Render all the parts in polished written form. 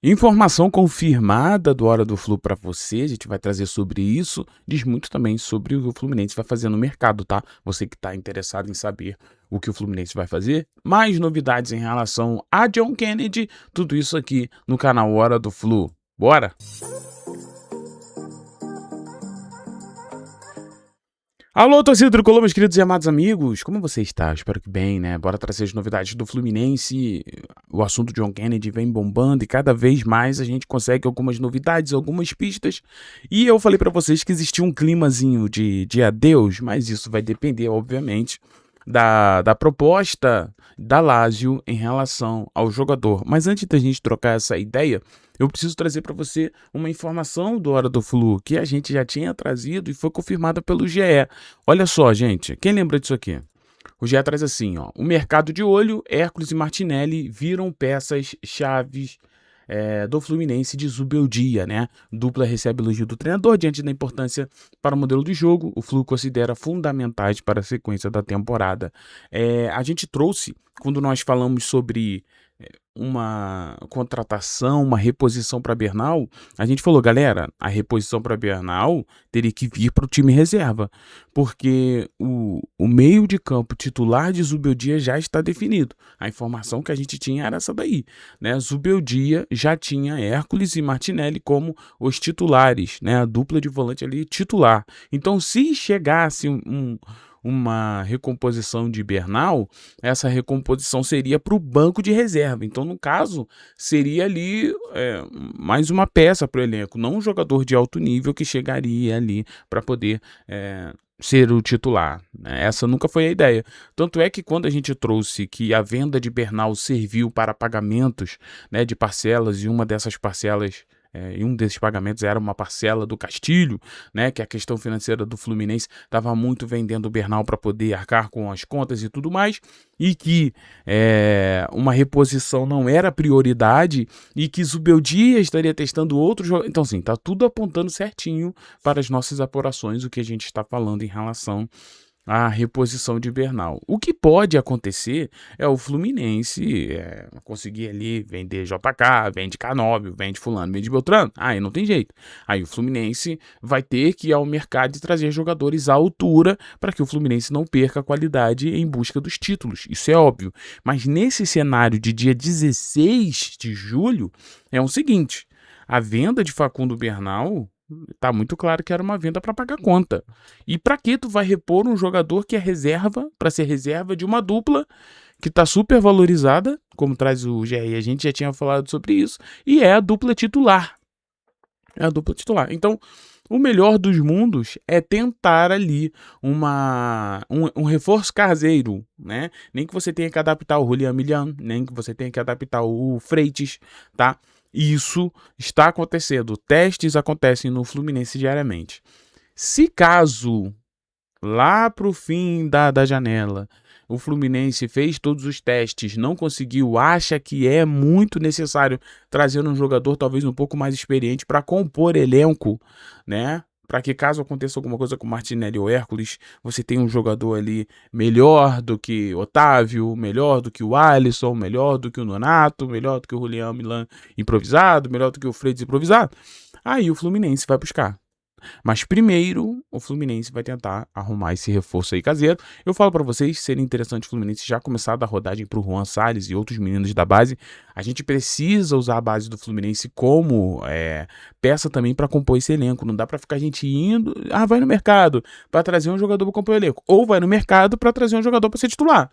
Informação confirmada do Hora do Flu para você, a gente vai trazer sobre isso, diz muito também sobre o que o Fluminense vai fazer no mercado, tá? Você que está interessado em saber o que o Fluminense vai fazer, mais novidades em relação a John Kennedy, tudo isso aqui no canal Hora do Flu. Bora? Alô, torcida tricolor, meus queridos e amados amigos, como você está? Espero que bem, né? Bora trazer as novidades do Fluminense. O assunto John Kennedy vem bombando e cada vez mais a gente consegue algumas novidades, algumas pistas. E eu falei pra vocês que existia um climazinho de adeus, mas isso vai depender, obviamente, da proposta da Lazio em relação ao jogador. Mas antes da gente trocar essa ideia, eu preciso trazer para você uma informação do Hora do Flu que a gente já tinha trazido e foi confirmada pelo GE. Olha só, gente, quem lembra disso aqui? O GE traz assim, ó, o mercado de olho, Hércules e Martinelli viram peças-chaves do Fluminense de Zubeldia, né? Dupla recebe elogio do treinador diante da importância para o modelo de jogo. O Flu considera fundamentais para a sequência da temporada. A gente trouxe, quando nós falamos sobre uma contratação, uma reposição para Bernal, a gente falou, galera, a reposição para Bernal teria que vir para o time reserva, porque o meio de campo titular de Zubeldia já está definido. A informação que a gente tinha era essa daí, né? Zubeldia já tinha Hércules e Martinelli como os titulares, né? A dupla de volante ali titular. Então, se chegasse uma recomposição de Bernal, essa recomposição seria para o banco de reserva. Então, no caso, seria ali mais uma peça para o elenco, não um jogador de alto nível que chegaria ali para poder ser o titular. Essa nunca foi a ideia. Tanto é que quando a gente trouxe que a venda de Bernal serviu para pagamentos, né, de parcelas, e uma dessas parcelas e um desses pagamentos era uma parcela do Castilho, né, que a questão financeira do Fluminense estava muito vendendo o Bernal para poder arcar com as contas e tudo mais, e que uma reposição não era prioridade e que Zubeldia estaria testando outros jogadores. Então, assim, tá tudo apontando certinho para as nossas apurações, o que a gente está falando em relação a reposição de Bernal. O que pode acontecer é o Fluminense conseguir ali vender JK, vende Canóbio, vende fulano, vende Beltrano. Aí não tem jeito. Aí o Fluminense vai ter que ir ao mercado e trazer jogadores à altura para que o Fluminense não perca a qualidade em busca dos títulos. Isso é óbvio. Mas nesse cenário de dia 16 de julho, é o seguinte, a venda de Facundo Bernal tá muito claro que era uma venda para pagar conta. E para que tu vai repor um jogador que é reserva, para ser reserva de uma dupla que tá super valorizada, como traz o GE, a gente já tinha falado sobre isso, e é a dupla titular. É a dupla titular. Então, o melhor dos mundos é tentar ali um reforço caseiro, né? Nem que você tenha que adaptar o Julián Millan, nem que você tenha que adaptar o Freitas, tá? Isso está acontecendo. Testes acontecem no Fluminense diariamente. Se caso, lá para o fim da janela, o Fluminense fez todos os testes, não conseguiu, acha que é muito necessário trazer um jogador talvez um pouco mais experiente para compor elenco, né? Para que caso aconteça alguma coisa com Martinelli ou Hércules, você tem um jogador ali melhor do que Otávio, melhor do que o Alisson, melhor do que o Nonato, melhor do que o Julián Millan improvisado, melhor do que o Freitas improvisado. Aí o Fluminense vai buscar. Mas primeiro, o Fluminense vai tentar arrumar esse reforço aí caseiro. Eu falo para vocês, seria interessante o Fluminense já começar a dar rodagem pro Juan Salles e outros meninos da base. A gente precisa usar a base do Fluminense como peça também para compor esse elenco. Não dá para ficar a gente indo, vai no mercado para trazer um jogador para compor o elenco. Ou vai no mercado para trazer um jogador para ser titular.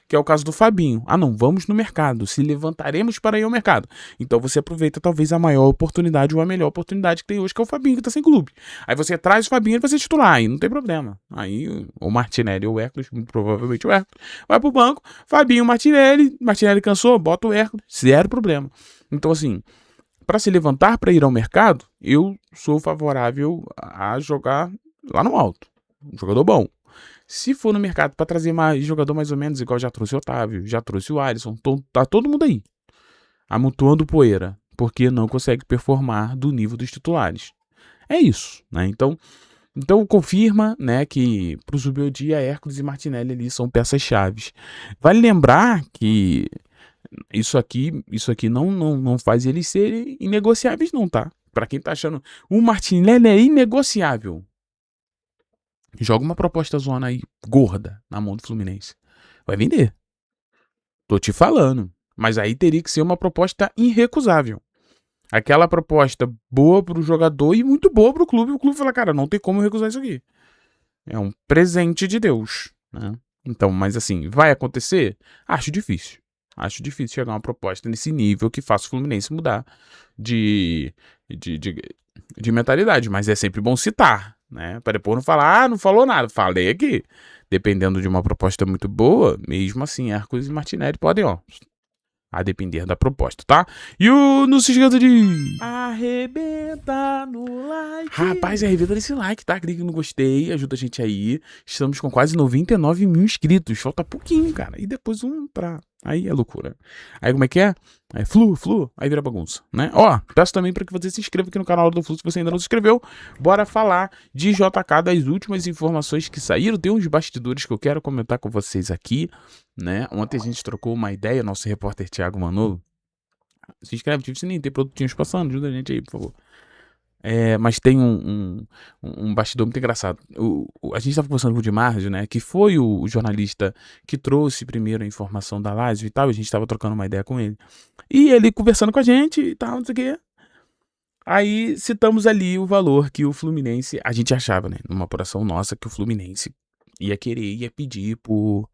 Que é o caso do Fabinho. Não, vamos no mercado, se levantaremos para ir ao mercado. Então você aproveita talvez a maior oportunidade ou a melhor oportunidade que tem hoje, que é o Fabinho, que tá sem clube. Aí você traz o Fabinho e ele vai ser titular, aí não tem problema. Aí o Martinelli ou o Hércules, provavelmente o Hércules, vai pro banco, Fabinho, Martinelli cansou, bota o Hércules, zero problema. Então assim, para se levantar para ir ao mercado, eu sou favorável a jogar lá no alto. Um jogador bom. Se for no mercado para trazer mais jogador mais ou menos, igual já trouxe o Otávio, já trouxe o Alisson, tá todo mundo aí, amontoando poeira, porque não consegue performar do nível dos titulares. É isso, né? Então confirma, né, que pro Zubeldia, Hércules e Martinelli ali são peças-chaves. Vale lembrar que isso aqui não faz eles serem inegociáveis não, tá? Pra quem tá achando, o Martinelli é inegociável. Joga uma proposta zona aí, gorda, na mão do Fluminense. Vai vender. Tô te falando. Mas aí teria que ser uma proposta irrecusável. Aquela proposta boa pro jogador e muito boa pro clube. O clube fala, cara, não tem como eu recusar isso aqui. É um presente de Deus, né? Então, mas assim, vai acontecer? Acho difícil. Acho difícil chegar uma proposta nesse nível que faça o Fluminense mudar de, de, de, de mentalidade. Mas é sempre bom citar, né? Para depois não falar, não falou nada. Falei aqui. Dependendo de uma proposta muito boa, mesmo assim, Hércules e Martinelli podem, ó, a depender da proposta, tá? E não se esqueça de arrebenta no like. Rapaz, arrebenta nesse like, tá? Clique no gostei, ajuda a gente aí. Estamos com quase 99 mil inscritos. Falta pouquinho, cara. E depois Aí é loucura. Aí como é que é? Aí flu, aí vira bagunça, né? Ó, peço também para que você se inscreva aqui no canal do Flu se você ainda não se inscreveu. Bora falar de JK, das últimas informações que saíram. Tem uns bastidores que eu quero comentar com vocês aqui, né? Ontem a gente trocou uma ideia, nosso repórter Thiago Manolo. Se inscreve, ativa o sininho, tem produtinhos passando, ajuda a gente aí, por favor. Mas tem um bastidor muito engraçado. A gente estava conversando com o Dimargio, né? Que foi o jornalista que trouxe primeiro a informação da Lazio e tal. A gente estava trocando uma ideia com ele. E ele conversando com a gente e tal, não sei o quê. Aí citamos ali o valor que o Fluminense... A gente achava, né? Numa apuração nossa, que o Fluminense ia pedir pelo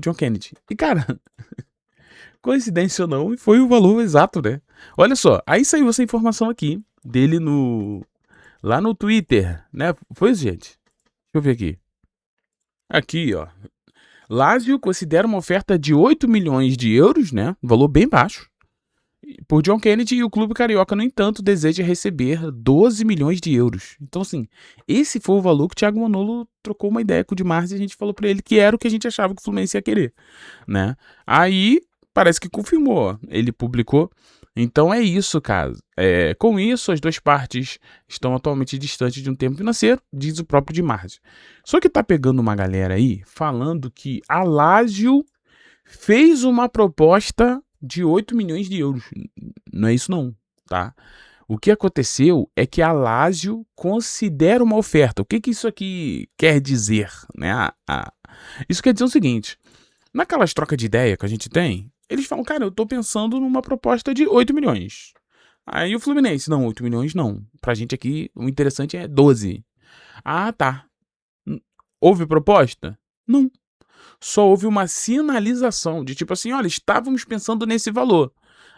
John Kennedy. E, cara... Coincidência ou não, foi o valor exato, né? Olha só, aí saiu essa informação aqui dele lá no Twitter, né? Foi, gente? Deixa eu ver aqui. Aqui, ó. Lazio considera uma oferta de 8 milhões de euros, né? Um valor bem baixo. Por John Kennedy, e o clube carioca, no entanto, deseja receber 12 milhões de euros. Então, assim, esse foi o valor que o Thiago Manolo trocou uma ideia com o Di Marzio e a gente falou pra ele que era o que a gente achava que o Fluminense ia querer, né? Aí... Parece que confirmou, ele publicou. Então é isso, cara. Com isso, as duas partes estão atualmente distantes de um termo financeiro, diz o próprio Di Marzio. Só que tá pegando uma galera aí falando que a Lazio fez uma proposta de 8 milhões de euros. Não é isso não, tá? O que aconteceu é que a Lazio considera uma oferta. O que isso aqui quer dizer, né? Isso quer dizer o seguinte, naquelas trocas de ideia que a gente tem, eles falam, cara, eu tô pensando numa proposta de 8 milhões. Aí o Fluminense, não, 8 milhões não. Pra gente aqui, o interessante é 12. Ah, tá. Houve proposta? Não. Só houve uma sinalização de tipo assim, olha, estávamos pensando nesse valor.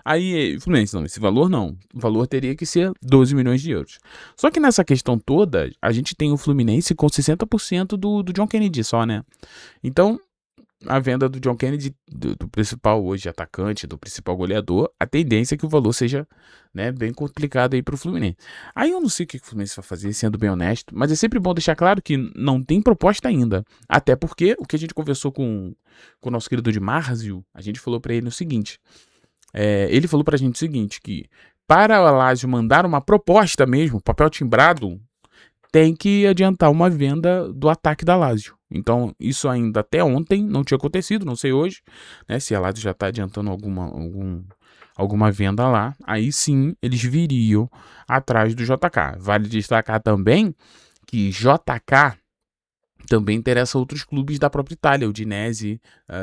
Aí o Fluminense, não, esse valor não. O valor teria que ser 12 milhões de euros. Só que nessa questão toda, a gente tem o Fluminense com 60% do John Kennedy só, né? Então... A venda do John Kennedy, do principal hoje atacante, do principal goleador, a tendência é que o valor seja, né, bem complicado aí pro Fluminense. Aí eu não sei o que o Fluminense vai fazer, sendo bem honesto, mas é sempre bom deixar claro que não tem proposta ainda. Até porque o que a gente conversou com o nosso querido Di Marzio, a gente falou pra ele o seguinte, ele falou pra gente o seguinte, que para a Lazio mandar uma proposta mesmo, papel timbrado, tem que adiantar uma venda do ataque da Lazio. Então, isso ainda até ontem não tinha acontecido, não sei hoje, né? Se a Lazio já está adiantando alguma venda lá, aí sim eles viriam atrás do JK. Vale destacar também que JK também interessa outros clubes da própria Itália, o Udinese,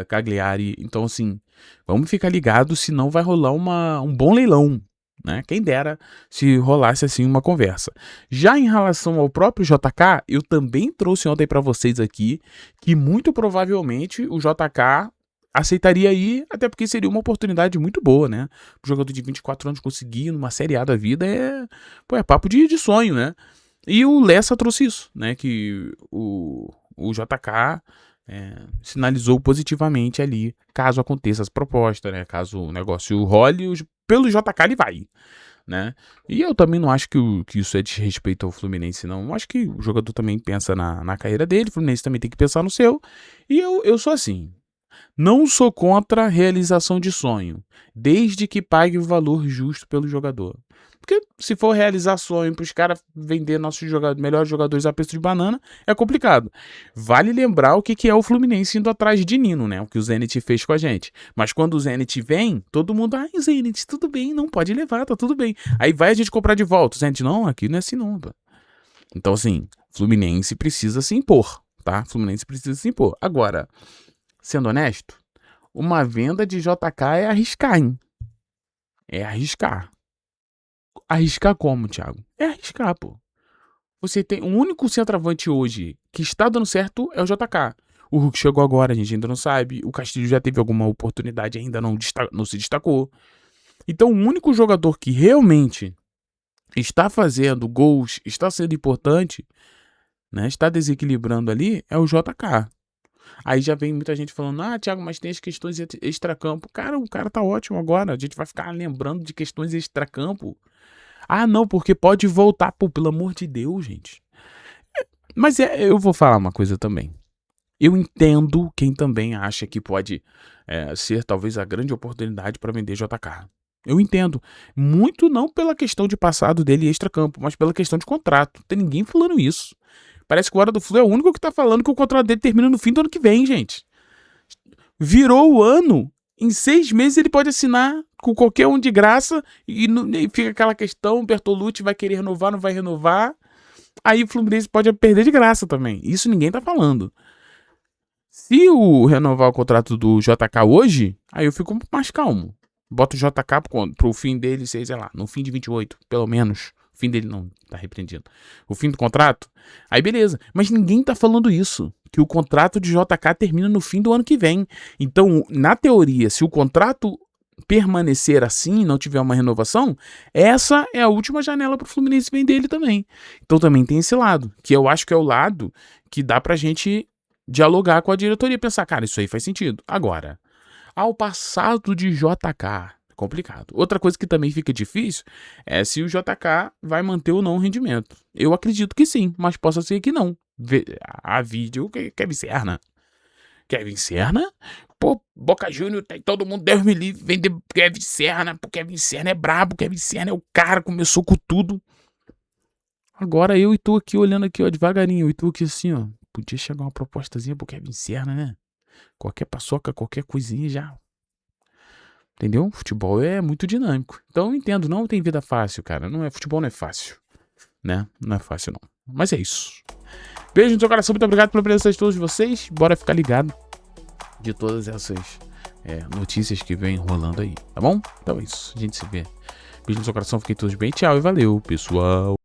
Cagliari. Então, assim, vamos ficar ligados, senão vai rolar um bom leilão. Né? Quem dera se rolasse assim uma conversa. Já em relação ao próprio JK, eu também trouxe ontem para vocês aqui que muito provavelmente o JK aceitaria ir, até porque seria uma oportunidade muito boa, né? O jogador de 24 anos conseguir numa Série A da vida é papo de sonho, né? E o Lessa trouxe isso, né? Que o JK sinalizou positivamente ali, caso aconteça essa proposta, né? Caso o negócio role, pelo JK ele vai, né? E eu também não acho que isso é desrespeito ao Fluminense, não. Eu acho que o jogador também pensa na carreira dele, o Fluminense também tem que pensar no seu. E eu sou assim. Não sou contra a realização de sonho, desde que pague o valor justo pelo jogador. Porque se for realizar sonho para os caras vender nossos melhores jogadores a preço de banana, é complicado. Vale lembrar o que é o Fluminense indo atrás de Nino, né? O que o Zenit fez com a gente. Mas quando o Zenit vem, todo mundo, Zenit, tudo bem, não pode levar, tá tudo bem. Aí vai a gente comprar de volta. O Zenit, não, aqui não é assim não, pô. Então, assim, Fluminense precisa se impor, tá? Fluminense precisa se impor. Agora, sendo honesto, uma venda de JK é arriscar, hein? É arriscar. Arriscar como, Thiago? É arriscar, pô. Você tem o único centroavante hoje que está dando certo é o JK. O Hulk chegou agora, a gente ainda não sabe. O Castilho já teve alguma oportunidade, ainda não se destacou. Então, o único jogador que realmente está fazendo gols, está sendo importante, né, está desequilibrando ali, é o JK. Aí já vem muita gente falando, Thiago, mas tem as questões extracampo. Cara, o cara tá ótimo agora. A gente vai ficar lembrando de questões extracampo. Não, porque pode voltar. Pô, pelo amor de Deus, gente. Mas eu vou falar uma coisa também. Eu entendo quem também acha que pode ser talvez a grande oportunidade para vender JK. Eu entendo. Muito não pela questão de passado dele extracampo, mas pela questão de contrato. Não tem ninguém falando isso. Parece que o Hora do Flu é o único que tá falando que o contrato dele termina no fim do ano que vem, gente. Virou o ano. Em 6 meses ele pode assinar com qualquer um de graça e fica aquela questão, o Bertolucci vai querer renovar, não vai renovar. Aí o Fluminense pode perder de graça também. Isso ninguém tá falando. Se o renovar o contrato do JK hoje, aí eu fico mais calmo. Bota o JK pro fim dele, sei lá, no fim de 28, pelo menos. O fim dele não, tá repreendido. O fim do contrato, aí beleza. Mas ninguém tá falando isso. Que o contrato de JK termina no fim do ano que vem. Então, na teoria, se o contrato permanecer assim, não tiver uma renovação, essa é a última janela pro Fluminense vender ele também. Então também tem esse lado, que eu acho que é o lado que dá pra gente dialogar com a diretoria e pensar, cara, isso aí faz sentido. Agora, ao passado de JK, complicado. Outra coisa que também fica difícil é se o JK vai manter ou não o rendimento. Eu acredito que sim, mas possa ser que não. A vídeo Kevin Serna. Kevin Serna? Pô, Boca Júnior, todo mundo Deus me livre, vender Kevin Serna, porque Kevin Serna é brabo, Kevin Serna é o cara, começou com tudo. Agora eu e tu aqui olhando aqui, ó, devagarinho, eu e tu aqui assim, ó, podia chegar uma propostazinha pro Kevin Serna, né? Qualquer paçoca, qualquer coisinha já. Entendeu? Futebol é muito dinâmico. Então eu entendo, não tem vida fácil, cara. Futebol não é fácil, né? Não é fácil, não. Mas é isso. Beijo no seu coração, muito obrigado pela presença de todos vocês. Bora ficar ligado de todas essas notícias que vem rolando aí, tá bom? Então é isso, a gente se vê. Beijo no seu coração, fiquem todos bem. Tchau e valeu, pessoal.